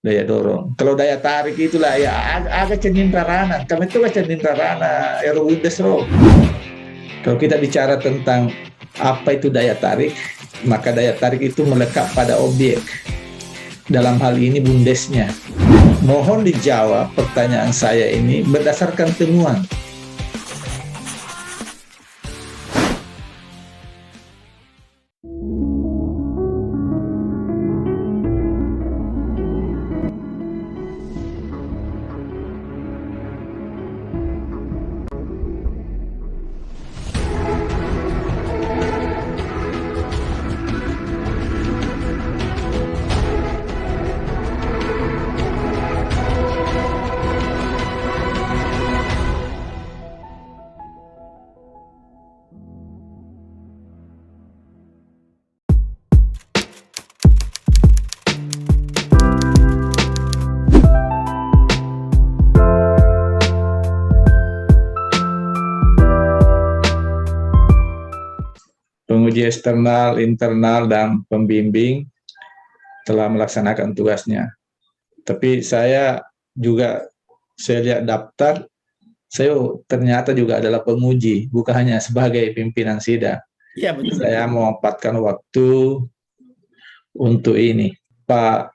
daya dorong. Kalau daya tarik itulah ya agak cenderaranan. Kami itu cenderarana erowindes roh. Kalau kita bicara tentang apa itu daya tarik, maka daya tarik itu melekat pada objek. Dalam hal ini bundesnya. Mohon dijawab pertanyaan saya ini berdasarkan temuan. Penguji eksternal, internal, dan pembimbing telah melaksanakan tugasnya. Tapi saya lihat daftar, saya ternyata juga adalah penguji, bukan hanya sebagai pimpinan sidang. Ya, betul. Saya memanfaatkan waktu untuk ini. Pak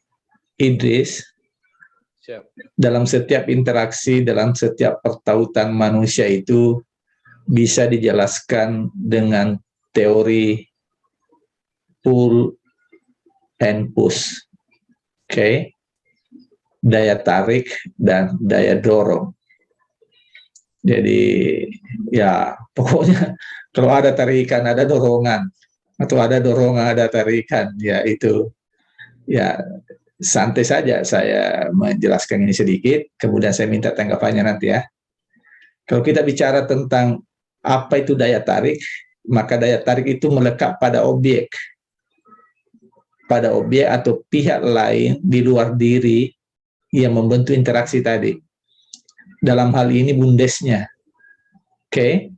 Idris, dalam setiap interaksi, dalam setiap pertautan manusia itu bisa dijelaskan dengan teori pull and push. Oke. Daya tarik dan daya dorong. Jadi ya pokoknya kalau ada tarikan ada dorongan, atau ada dorongan ada tarikan, ya itu ya santai saja saya menjelaskan ini sedikit, kemudian saya minta tanggapannya nanti ya. Kalau kita bicara tentang apa itu daya tarik, maka daya tarik itu melekat pada objek atau pihak lain di luar diri yang membentuk interaksi tadi. Dalam hal ini bundesnya. Oke?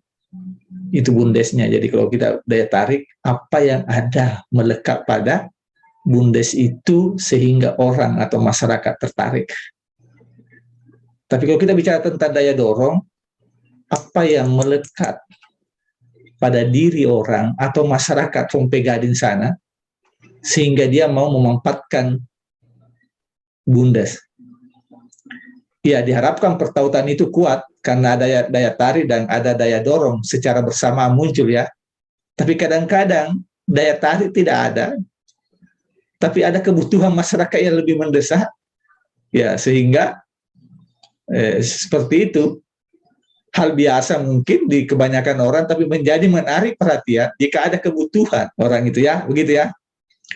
Itu bundesnya. Jadi kalau kita daya tarik, apa yang ada melekat pada bundes itu sehingga orang atau masyarakat tertarik. Tapi kalau kita bicara tentang daya dorong, apa yang melekat pada diri orang atau masyarakat Rompe Gading sana sehingga dia mau memanfaatkan bundes. Ya, diharapkan pertautan itu kuat karena ada daya tarik dan ada daya dorong secara bersama muncul ya. Tapi kadang-kadang daya tarik tidak ada, tapi ada kebutuhan masyarakat yang lebih mendesak, ya sehingga seperti itu. Hal biasa mungkin di kebanyakan orang, tapi menjadi menarik perhatian jika ada kebutuhan orang itu ya, begitu ya.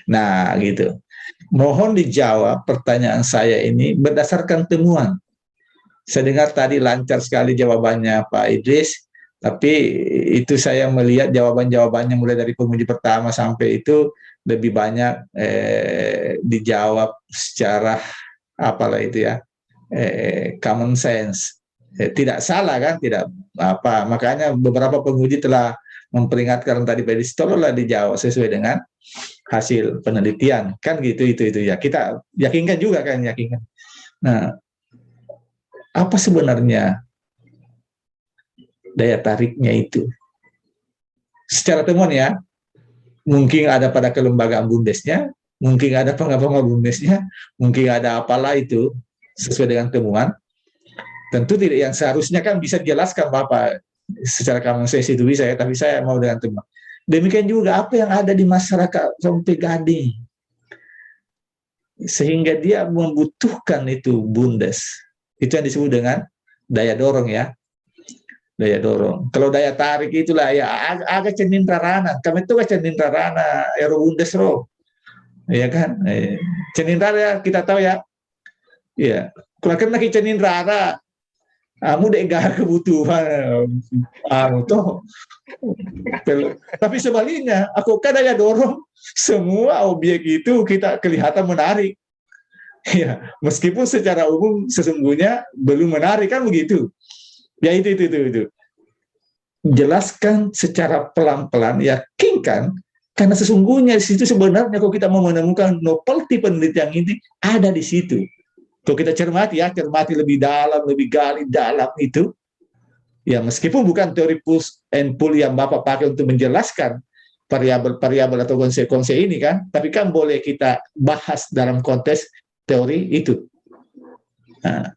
Nah, gitu. Mohon dijawab pertanyaan saya ini berdasarkan temuan. Saya dengar tadi lancar sekali jawabannya Pak Idris, tapi itu saya melihat jawaban-jawabannya mulai dari penguji pertama sampai itu lebih banyak dijawab secara apalah itu ya, common sense. Tidak salah kan, tidak apa, makanya beberapa penguji telah memperingatkan tadi Pak Idris, tolonglah dijawab sesuai dengan hasil penelitian kan gitu, itu ya kita yakinkan juga kan, yakinkan. Nah, apa sebenarnya daya tariknya itu secara temuan ya, mungkin ada pada kelembagaan bundesnya, mungkin ada pengapungan bundesnya, mungkin ada apalah itu sesuai dengan temuan. Tentu tidak yang seharusnya kan bisa dijelaskan Bapak secara common sense itu bisa ya, tapi saya mau dengan teman. Demikian juga apa yang ada di masyarakat Rompe Gading sehingga dia membutuhkan itu bundes. Itu yang disebut dengan daya dorong ya. Daya dorong. Kalau daya tarik itulah ya agak cenderaranan. Kami itu cenderarana erowindes roh. Ya kan? Cenderara kita tahu ya. Iya. Kalau kena cenderara mudah gak kebutuhan toh. Tapi sebaliknya, aku kan daya dorong semua objek itu kita kelihatan menarik. Ya, meskipun secara umum sesungguhnya belum menarik kan begitu. Ya itu. Jelaskan secara pelan-pelan, yakinkan, karena sesungguhnya di situ sebenarnya kalau kita mau menemukan novelty penelitian ini ada di situ. Kalau kita cermati ya, cermati lebih dalam, lebih gali dalam itu, ya meskipun bukan teori push and pull yang Bapak pakai untuk menjelaskan variabel-variabel atau konsep-konsep ini kan, tapi kan boleh kita bahas dalam konteks teori itu. Nah,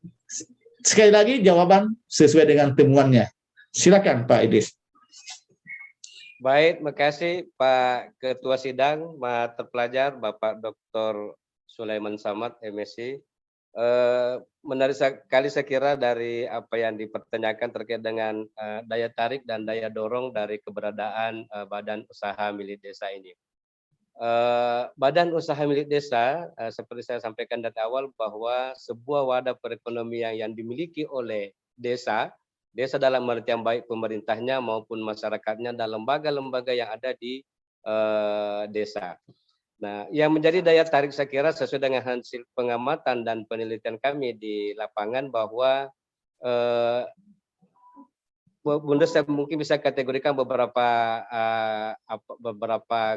sekali lagi jawaban sesuai dengan temuannya. Silakan Pak Idris. Baik, makasih Pak Ketua Sidang, Pak Terpelajar, Bapak Dr. Sulaiman Samad, MSc. Menarik sekali saya kira dari apa yang dipertanyakan terkait dengan daya tarik dan daya dorong dari keberadaan badan usaha milik desa ini. Badan usaha milik desa, seperti saya sampaikan dari awal bahwa sebuah wadah perekonomian yang dimiliki oleh desa dalam artian baik pemerintahnya maupun masyarakatnya dan lembaga-lembaga yang ada di desa. Nah, yang menjadi daya tarik saya kira sesuai dengan hasil pengamatan dan penelitian kami di lapangan bahwa Bunda saya mungkin bisa kategorikan beberapa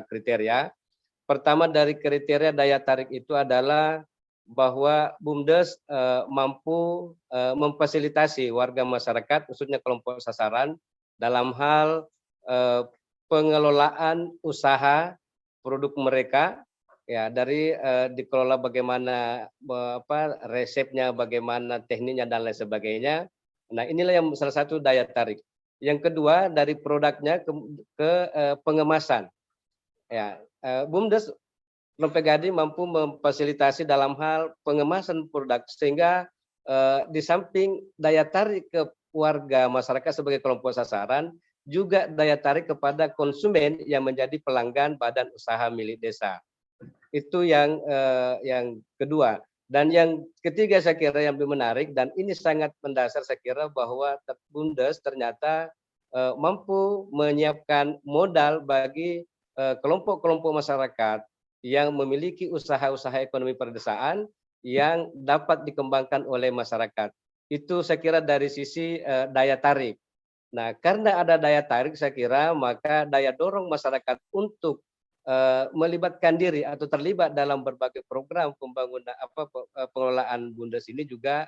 kriteria. Pertama dari kriteria daya tarik itu adalah bahwa BUMDes mampu memfasilitasi warga masyarakat, khususnya kelompok sasaran, dalam hal pengelolaan usaha produk mereka, ya dari dikelola bagaimana resepnya, bagaimana tekniknya dan lain sebagainya. Nah inilah yang salah satu daya tarik. Yang kedua dari produknya ke pengemasan. Ya, BUMDes Rompegadi mampu memfasilitasi dalam hal pengemasan produk sehingga di samping daya tarik ke warga masyarakat sebagai kelompok sasaran, juga daya tarik kepada konsumen yang menjadi pelanggan badan usaha milik desa. Itu yang kedua. Dan yang ketiga saya kira yang lebih menarik dan ini sangat mendasar saya kira bahwa BUMDes ternyata mampu menyiapkan modal bagi kelompok-kelompok masyarakat yang memiliki usaha-usaha ekonomi perdesaan yang dapat dikembangkan oleh masyarakat. Itu saya kira dari sisi daya tarik. Nah, karena ada daya tarik saya kira maka daya dorong masyarakat untuk melibatkan diri atau terlibat dalam berbagai program pembangunan pengelolaan BUMDes ini juga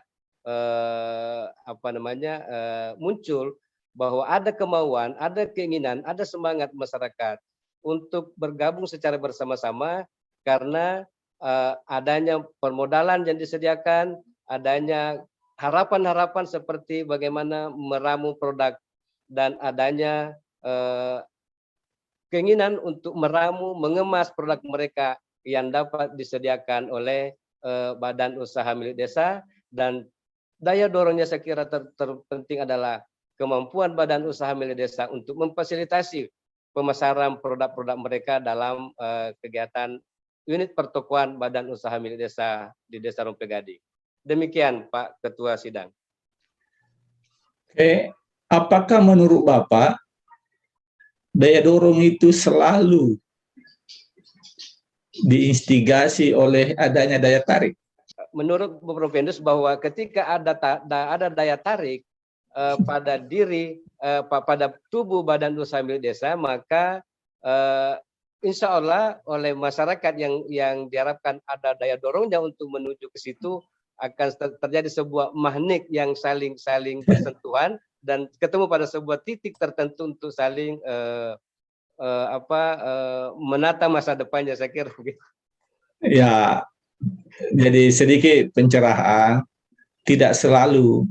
muncul bahwa ada kemauan, ada keinginan, ada semangat masyarakat untuk bergabung secara bersama-sama karena adanya permodalan yang disediakan, adanya harapan-harapan seperti bagaimana meramu produk dan adanya keinginan untuk meramu, mengemas produk mereka yang dapat disediakan oleh badan usaha milik desa dan daya dorongnya saya kira terpenting adalah kemampuan badan usaha milik desa untuk memfasilitasi pemasaran produk-produk mereka dalam kegiatan unit pertokoan badan usaha milik desa di Desa Rompegadi. Demikian Pak Ketua Sidang. Oke, apakah menurut Bapak daya dorong itu selalu diinstigasi oleh adanya daya tarik? Menurut Prof. Endus bahwa ketika ada daya tarik pada diri, pada tubuh badan usaha milik desa, maka insya Allah oleh masyarakat yang diharapkan ada daya dorongnya untuk menuju ke situ akan terjadi sebuah magnet yang saling bersentuhan dan ketemu pada sebuah titik tertentu untuk saling menata masa depannya saya kira begitu. Ya, jadi sedikit pencerahan, tidak selalu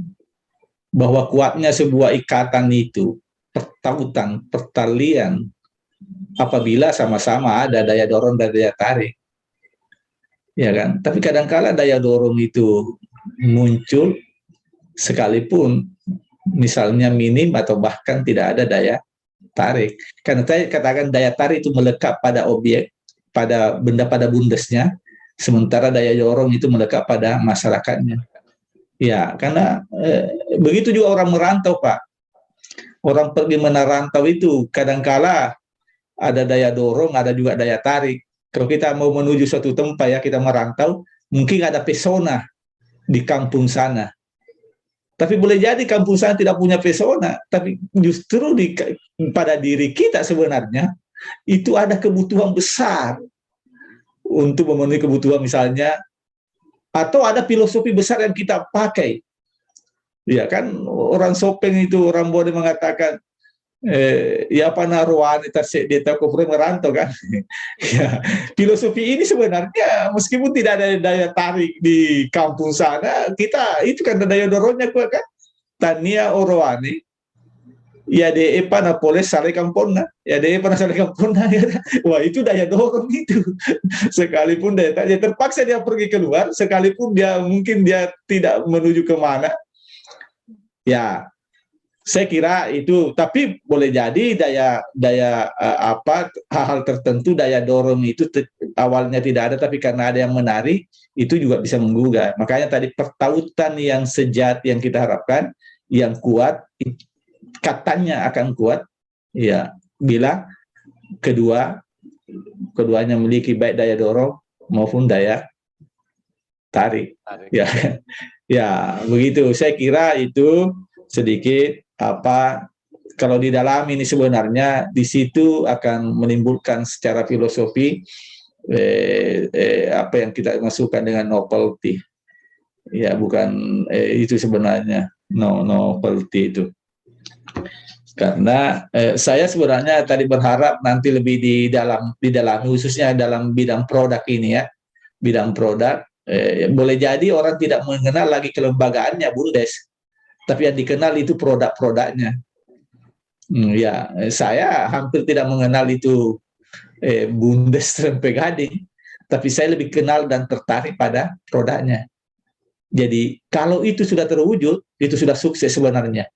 bahwa kuatnya sebuah ikatan itu pertautan, pertalian apabila sama-sama ada daya dorong dan daya tarik. Ya kan? Tapi kadangkala daya dorong itu muncul sekalipun misalnya minim atau bahkan tidak ada daya tarik. Karena saya katakan daya tarik itu melekat pada objek, pada benda, pada bundesnya, sementara daya dorong itu melekat pada masyarakatnya. Ya, karena begitu juga orang merantau, Pak. Orang pergi merantau itu kadangkala ada daya dorong, ada juga daya tarik. Kalau kita mau menuju suatu tempat ya, kita merantau, mungkin ada pesona di kampung sana. Tapi boleh jadi kampung sana tidak punya pesona, tapi justru pada diri kita sebenarnya itu ada kebutuhan besar untuk memenuhi kebutuhan misalnya Atau ada filosofi besar yang kita pakai. Ya kan, orang Sopeng itu, orang boleh mengatakan, ya pana rohani tasik dia tahu kufur merantau kan. Ya, filosofi ini sebenarnya meskipun tidak ada daya tarik di kampung sana, kita itu kan daya dorongnya kuat kan. Tania rohani, ya de pana poles sale kampungna, ya de pana sale kampungna, ya. Wah itu daya dorong itu. Sekalipun dia terpaksa dia pergi keluar, sekalipun dia mungkin dia tidak menuju kemana, ya saya kira itu. Tapi boleh jadi hal-hal tertentu daya dorong itu awalnya tidak ada, tapi karena ada yang menarik itu juga bisa menggugah. Makanya tadi pertautan yang sejati yang kita harapkan, yang kuat, katanya akan kuat ya bila keduanya memiliki baik daya dorong maupun daya tarik. Ya, ya begitu. Saya kira itu sedikit kalau di dalam ini sebenarnya di situ akan menimbulkan secara filosofi apa yang kita masukkan dengan novelty. Ya bukan itu sebenarnya novelty itu. Karena saya sebenarnya tadi berharap nanti lebih di dalam khususnya dalam bidang produk ini ya, bidang produk boleh jadi orang tidak mengenal lagi kelembagaannya Bundes, tapi yang dikenal itu produk-produknya. Ya, saya hampir tidak mengenal itu Bundes Trempe Gading, tapi saya lebih kenal dan tertarik pada produknya. Jadi kalau itu sudah terwujud, itu sudah sukses sebenarnya.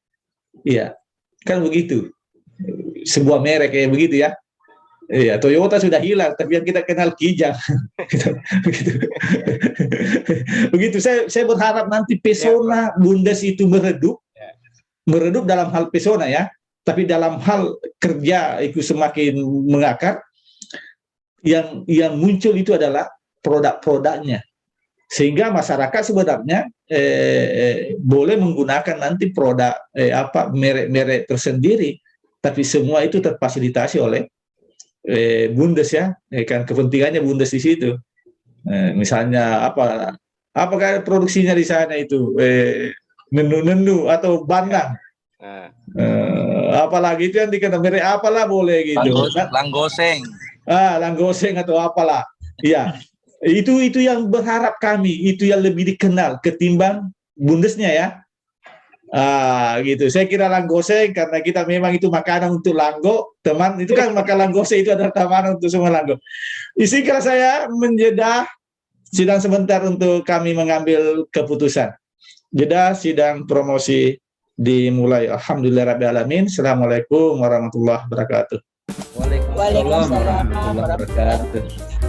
Iya, kan begitu. Sebuah merek kayak begitu ya. Iya, Toyota sudah hilang, tapi yang kita kenal Kijang. Begitu. Begitu. Saya berharap nanti pesona Bundes itu meredup dalam hal pesona ya, tapi dalam hal kerja itu semakin mengakar. Yang muncul itu adalah produk-produknya, sehingga masyarakat sebenarnya boleh menggunakan nanti produk merek-merek tersendiri, tapi semua itu terfasilitasi oleh Bundes ya, kan kepentingannya Bundes di situ. Misalnya apakah produksinya di sana itu nenu atau bandang, apalagi itu yang dikenal merek apalah boleh gitu. Langgoseng. Langgoseng atau apalah. Iya. Itu yang berharap kami, itu yang lebih dikenal ketimbang Bundesnya ya. Gitu. Saya kira langgoseng karena kita memang itu makanan untuk langgo, teman. Itu kan makan langgoseng itu adalah makanan untuk semua langgo. Izinkan saya menjeda sidang sebentar untuk kami mengambil keputusan. Jeda sidang promosi dimulai. Alhamdulillahirabbil alamin. Assalamualaikum warahmatullahi wabarakatuh. Waalaikumsalam warahmatullahi wabarakatuh.